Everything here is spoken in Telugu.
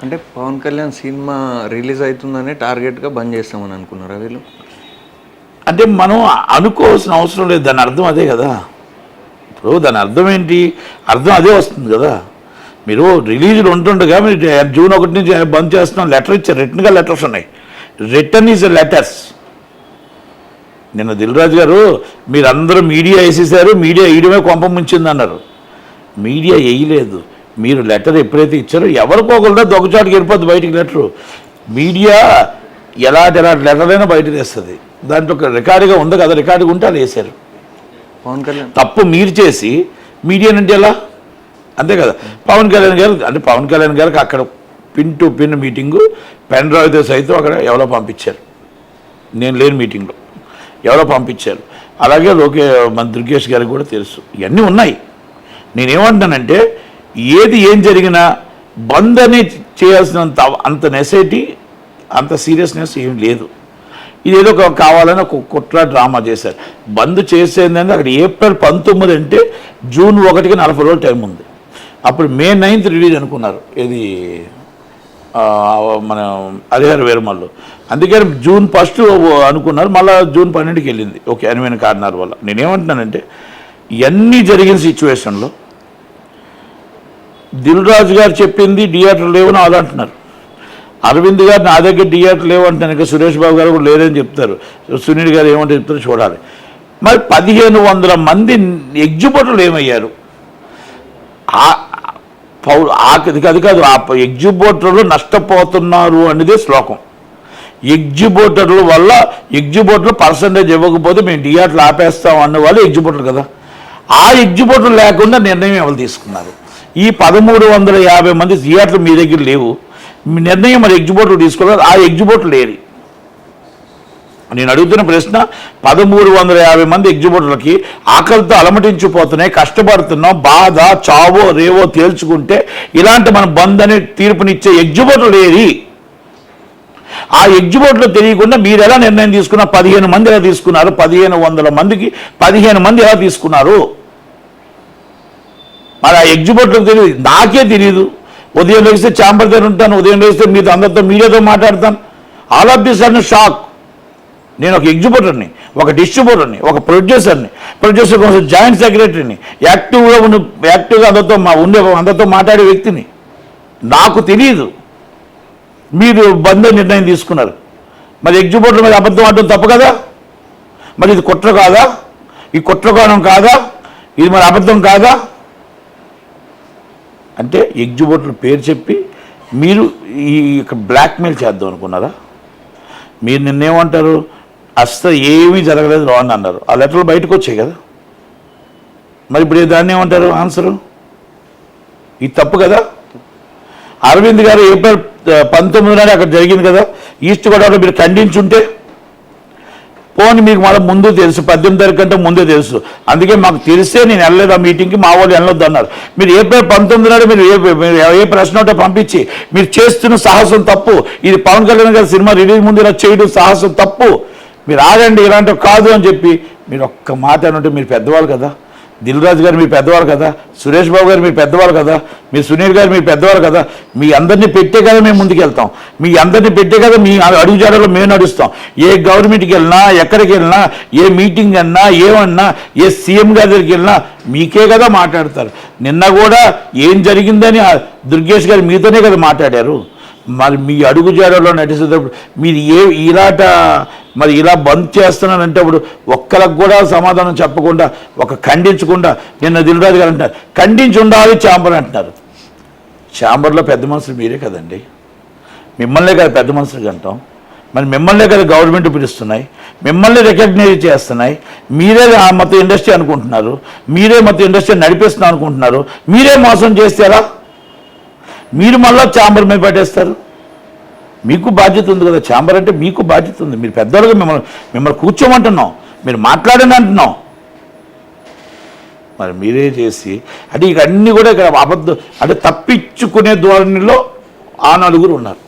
అంటే పవన్ కళ్యాణ్ సినిమా రిలీజ్ అవుతుందనే టార్గెట్గా బంద్ చేస్తామని అనుకున్నారా వీళ్ళు? అంటే మనం అనుకోవాల్సిన అవసరం లేదు, దాని అర్థం అదే కదా. ఇప్పుడు దాని అర్థం ఏంటి? అర్థం అదే వస్తుంది కదా. మీరు రిలీజ్లు ఉంటుండగా మీరు జూన్ 1 నుంచి బంద్ చేస్తున్నాం లెటర్ ఇచ్చారు, రిటర్న్గా లెటర్స్ ఉన్నాయి. Return is letters. నిన్న దిల్ రాజు గారు మీరందరూ మీడియా వేసేసారు, మీడియా వేయడమే కొంప ముంచింది అన్నారు. మీడియా వేయలేదు, మీరు లెటర్ ఎప్పుడైతే ఇచ్చారో ఎవరికోకుండా దొంగచాటుకి వెళ్ళిపోద్ది బయటికి లెటరు. మీడియా ఎలాంటి లెటర్ అయినా బయటకు వేస్తుంది. దాంట్లో ఒక రికార్డుగా ఉంది కదా, రికార్డుగా ఉంటే అలా వేశారు. పవన్ కళ్యాణ్ తప్పు మీరు చేసి మీడియా నుండి ఎలా? అంతే కదా. పవన్ కళ్యాణ్ గారు అంటే పవన్ కళ్యాణ్ గారికి అక్కడ pin to pin meeting pen డ్రైవ్తో సైతం అక్కడ ఎవరో పంపించారు, నేను లేని మీటింగ్లో ఎవరో పంపించారు. అలాగే మన దుర్గేష్ గారికి కూడా తెలుసు, ఇవన్నీ ఉన్నాయి. నేనేమంటానంటే ఏం జరిగినా బంద్ అని చేయాల్సినంత అంత నెసైటీ అంత సీరియస్నెస్ ఏం లేదు. ఇదేదో కావాలని ఒక కుట్ర డ్రామా చేశారు. బంద్ చేసేందంటే అక్కడ ఏప్రిల్ 19 అంటే జూన్ 1కి 40 రోజులు టైం ఉంది. అప్పుడు మే 9th రిలీజ్ అనుకున్నారు, ఇది మన హరిహర వీరమల్లు. అందుకని జూన్ 1 అనుకున్నారు, మళ్ళీ జూన్ 12కి వెళ్ళింది. ఓకే, అనువైన కారణాల వల్ల. నేనేమంటున్నానంటే ఇవన్నీ జరిగిన సిచ్యువేషన్లో దిల్ రాజు గారు చెప్పింది థియేటర్ లేవని వాళ్ళు అంటున్నారు. అరవింద్ గారు నా దగ్గర థియేటర్ లేవు అంటాను, ఇంకా సురేష్ బాబు గారు కూడా లేదని చెప్తారు, సునీల్ గారు ఏమంటే చెప్తారో చూడాలి. మరి 1500 మంది ఎగ్జిబిటర్లు ఏమయ్యారు? అది కాదు, ఆ ఎగ్జిబిటర్లు నష్టపోతున్నారు అనేదే శ్లోకం. ఎగ్జిబిటర్ల వల్ల ఎగ్జిబిటర్లు పర్సంటేజ్ ఇవ్వకపోతే మేము థియేటర్లు ఆపేస్తాం అన్న వాళ్ళు ఎగ్జిబిటర్ కదా. ఆ ఎగ్జిబిటర్ లేకుండా నిర్ణయం ఎవరు తీసుకున్నారు? ఈ 1350 మంది థియేటర్లు మీ దగ్గర లేవు, మీ నిర్ణయం మరి ఎగ్జిబిటర్ తీసుకోవాలి. ఆ ఎగ్జిబిటర్ లేని నేను అడుగుతున్న ప్రశ్న, 1350 మంది ఎగ్జిబిటర్లకి ఆకలితో అలమటించిపోతున్నాయి, కష్టపడుతున్నాం, బాధ చావో రేవో తేల్చుకుంటే ఇలాంటి మన బంద్ అనే తీర్పునిచ్చే ఎగ్జిబిటర్లు ఏది? ఆ ఎగ్జిబిటర్లు తెలియకుండా మీరు ఎలా నిర్ణయం తీసుకున్నారు? 15 మంది ఎలా తీసుకున్నారు? 1500 మందికి 15 మంది ఎలా తీసుకున్నారు? మరి ఆ ఎగ్జిబిటర్లకు తెలియదు, నాకే తెలియదు. ఉదయం లేస్తే ఛాంబర్ దగ్గర ఉంటాను, ఉదయం లేస్తే మీతో అందరితో మీడియాతో మాట్లాడతాను. All of this sudden shock. నేను ఒక ఎగ్జిబిటర్ని, ఒక డిస్ట్రిబ్యూటర్ని, ఒక ప్రొడ్యూసర్ కోసం జాయింట్ సెక్రటరీని, యాక్టివ్గా అందరితో మాట్లాడే వ్యక్తిని. నాకు తెలియదు మీరు బంద్ నిర్ణయం తీసుకున్నారు. మరి ఎగ్జిబిటర్ మీద అబద్ధం ఆడడం తప్పు కదా? మరి ఇది కుట్ర కాదా? ఈ కుట్రకోణం కాదా? ఇది మరి అబద్ధం కాదా? అంటే ఎగ్జిబిటర్ పేరు చెప్పి మీరు ఈ బ్లాక్మెయిల్ చేద్దాం అనుకున్నారా? మీరు నిన్నేమంటారు? అస్సలు ఏమీ జరగలేదు రాంగ్ అన్నారు. ఆ లెటర్లు బయటకు వచ్చాయి కదా. మరి ఇప్పుడు దాన్ని ఏమంటారు ఆన్సరు? ఇది తప్పు కదా. అరవింద్ గారు ఏప్రిల్ 19 అక్కడ జరిగింది కదా, ఈస్ట్ గోదావరిలో మీరు ఖండించుంటే పోనీ మీకు మళ్ళీ ముందు తెలుసు, 18 తారీఖు కంటే ముందే తెలుసు. అందుకే మాకు తెలిసే నేను వెళ్ళలేదు ఆ మీటింగ్కి, మా వాళ్ళు వెళ్ళొద్దు అన్నారు. మీరు ఏప్రిల్ 19 నాడు మీరు ఏ ప్రశ్న ఉంటే పంపించి మీరు చేస్తున్న సాహసం తప్పు. ఇది పవన్ కళ్యాణ్ గారి సినిమా రిలీజ్ ముందు ఇలా చేయడం సాహసం తప్పు. మీరు ఆగండి, ఇలాంటివి కాదు అని చెప్పి మీరు ఒక్క మాట అంటే మీరు పెద్దవాళ్ళు కదా. దిల్ రాజు గారు మీరు పెద్దవాళ్ళు కదా, సురేష్ బాబు గారు మీరు పెద్దవాళ్ళు కదా, మీరు సునీల్ గారు మీరు పెద్దవాళ్ళు కదా. మీ అందరినీ పెట్టే కదా మేము ముందుకు వెళ్తాం, మీ అందరినీ పెట్టే కదా మీ అడుగుజాడలో మేము నడుస్తాం. ఏ గవర్నమెంట్కి వెళ్ళినా, ఎక్కడికి వెళ్ళినా, ఏ మీటింగ్ అన్నా, ఏమన్నా, ఏ సీఎం గారి దగ్గరికి వెళ్ళినా మీకే కదా మాట్లాడతారు. నిన్న కూడా ఏం జరిగిందని దుర్గేష్ గారు మీతోనే కదా మాట్లాడారు. మరి మీ అడుగుజాడలో నడిచేటప్పుడు మీరు మరి ఇలా బంద్ చేస్తున్నానంటే అప్పుడు ఒక్కరికి కూడా సమాధానం చెప్పకుండా, ఖండించకుండా నిన్న దిల్ రాజు గారు అంటారు ఖండించి ఉండాలి ఛాంబర్ అంటున్నారు. ఛాంబర్లో పెద్ద మనుషులు మీరే కదండి, మిమ్మల్నే కదా పెద్ద మనుషులు అంటాం. మరి మిమ్మల్నే కదా గవర్నమెంట్ పిలుస్తున్నాయి, మిమ్మల్ని రికగ్నైజ్ చేస్తున్నాయి. మీరే మొత్తం ఇండస్ట్రీ అనుకుంటున్నారు, మీరే మొత్తం ఇండస్ట్రీ నడిపిస్తున్నా అనుకుంటున్నారు. మీరే మోసం చేస్తారా? మీరు మళ్ళీ ఛాంబర్ మీద పెట్టేస్తారు. మీకు బాధ్యత ఉంది కదా, ఛాంబర్ అంటే మీకు బాధ్యత ఉంది. మీరు పెద్దవాళ్ళుగా మిమ్మల్ని కూర్చోమంటున్నాం, మీరు మాట్లాడని అంటున్నాం. మరి మీరే చేసి అంటే ఇక అన్నీ కూడా ఇక్కడ అబద్ధం అంటే తప్పించుకునే ధోరణిలో ఆ నలుగురు ఉన్నారు.